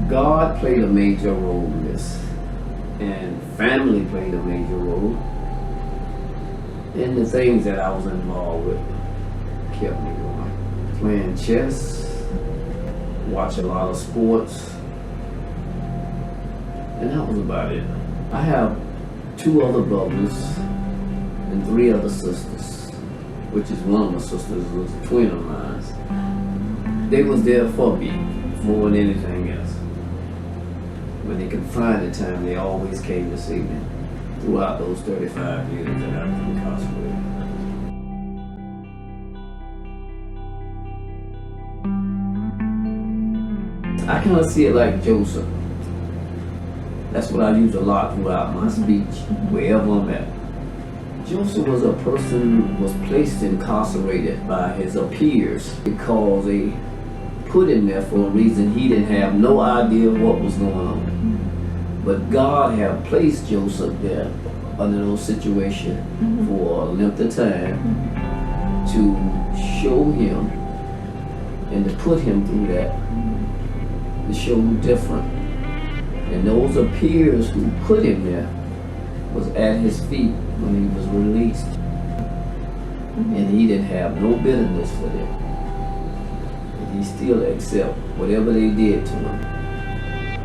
God played a major role in this, and family played a major role, and the things that I was involved with kept me going. Playing chess, watch a lot of sports, and that was about it. I have 2 other brothers and 3 other sisters, which is one of my sisters was a twin of mine. They was there for me more than anything else. When they could find the time, they always came to see me throughout those 35 years that I've been incarcerated. I kind of see it like Joseph. That's what I use a lot throughout my speech, wherever I'm at. Joseph was a person was placed incarcerated by his peers because they put him there for a reason. He didn't have no idea what was going on. But God had placed Joseph there under those situations for a length of time to show him and to put him through that, to show him different. And those peers who put him there was at his feet when he was released. And he didn't have no bitterness for them. And he still accept whatever they did to him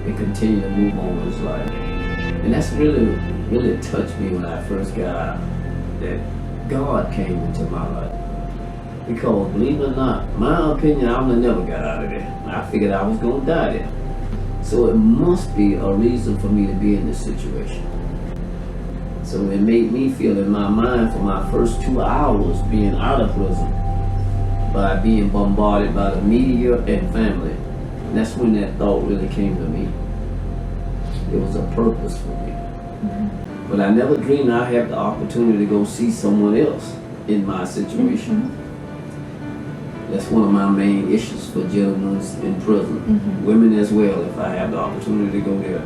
and continue to move on with his life. And that's really touched me when I first got out, that God came into my life. Because believe it or not, my opinion, I would have never got out of there. I figured I was gonna die there. So it must be a reason for me to be in this situation. So it made me feel in my mind for my first 2 hours being out of prison by being bombarded by the media and family. And that's when that thought really came to me. It was a purpose for me. But I never dreamed I'd have the opportunity to go see someone else in my situation. That's one of my main issues for gentlemen in prison. Women as well, if I have the opportunity to go there.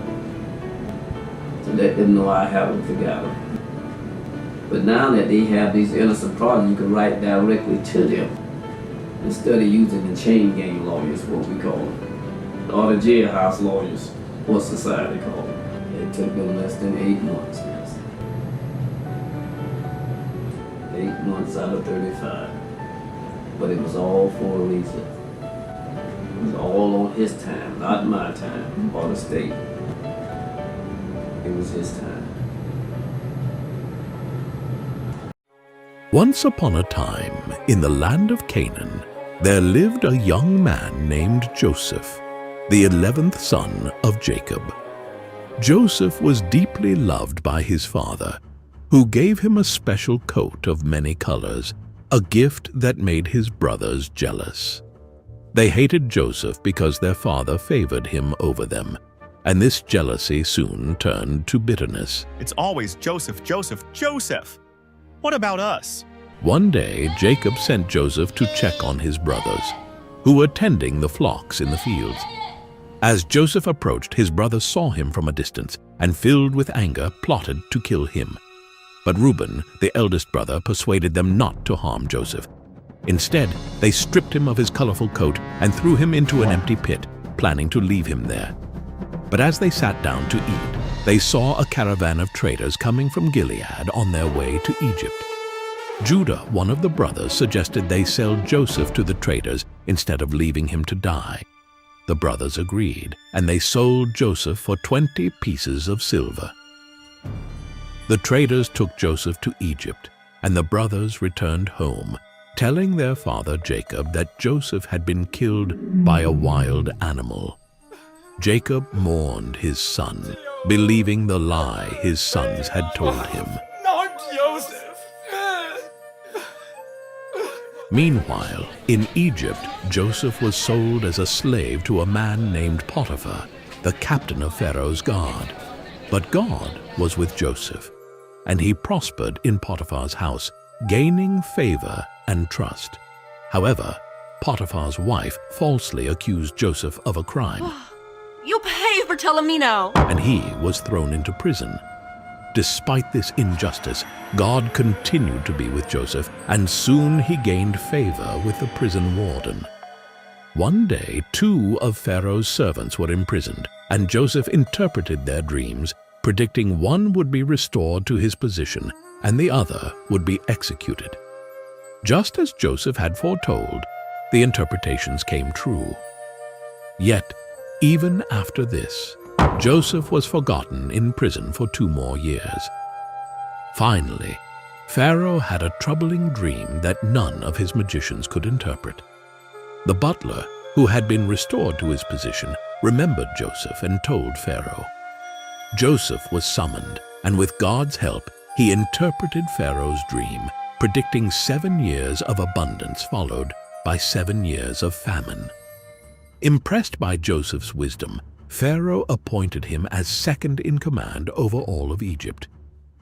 To let them know I haven't forgotten. But now that they have these innocent parties, you can write directly to them instead of using the chain gang lawyers, what we call them, or the jailhouse lawyers, what society calls them. It took them less than 8 months. 8 months out of 35. But it was all for a reason. It was all on his time, not my time or the state. It was his time. Once upon a time, in the land of Canaan, there lived a young man named Joseph, the 11th son of Jacob. Joseph was deeply loved by his father, who gave him a special coat of many colors, a gift that made his brothers jealous. They hated Joseph because their father favored him over them, and this jealousy soon turned to bitterness. It's always Joseph, Joseph, Joseph. What about us? One day, Jacob sent Joseph to check on his brothers, who were tending the flocks in the fields. As Joseph approached, his brothers saw him from a distance and, filled with anger, plotted to kill him. But Reuben, the eldest brother, persuaded them not to harm Joseph. Instead, they stripped him of his colorful coat and threw him into an empty pit, planning to leave him there. But as they sat down to eat, they saw a caravan of traders coming from Gilead on their way to Egypt. Judah, one of the brothers, suggested they sell Joseph to the traders instead of leaving him to die. The brothers agreed, and they sold Joseph for 20 pieces of silver. The traders took Joseph to Egypt, and the brothers returned home, telling their father Jacob that Joseph had been killed by a wild animal. Jacob mourned his son, believing the lie his sons had told him. Not Joseph! Meanwhile, in Egypt, Joseph was sold as a slave to a man named Potiphar, the captain of Pharaoh's guard. But God was with Joseph, and he prospered in Potiphar's house, gaining favor and trust. However, Potiphar's wife falsely accused Joseph of a crime. You'll pay for telling me no. And he was thrown into prison. Despite this injustice, God continued to be with Joseph, and soon he gained favor with the prison warden. One day, 2 of Pharaoh's servants were imprisoned, and Joseph interpreted their dreams, predicting one would be restored to his position and the other would be executed. Just as Joseph had foretold, the interpretations came true. Yet, even after this, Joseph was forgotten in prison for 2 more years. Finally, Pharaoh had a troubling dream that none of his magicians could interpret. The butler, who had been restored to his position, remembered Joseph and told Pharaoh. Joseph was summoned, and with God's help, he interpreted Pharaoh's dream, predicting 7 years of abundance followed by 7 years of famine. Impressed by Joseph's wisdom, Pharaoh appointed him as second in command over all of Egypt.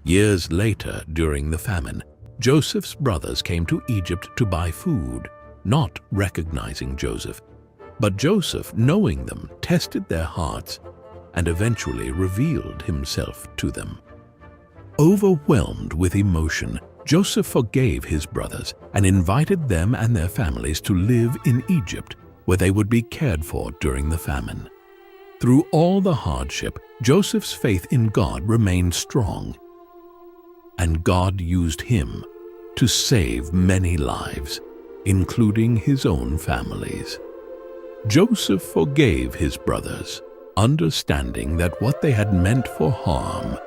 Years later, during the famine, Joseph's brothers came to Egypt to buy food, not recognizing Joseph. But Joseph, knowing them, tested their hearts and eventually revealed himself to them. Overwhelmed with emotion, Joseph forgave his brothers and invited them and their families to live in Egypt, where they would be cared for during the famine. Through all the hardship, Joseph's faith in God remained strong, and God used him to save many lives, including his own families. Joseph forgave his brothers, understanding that what they had meant for harm,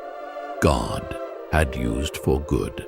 God had used for good.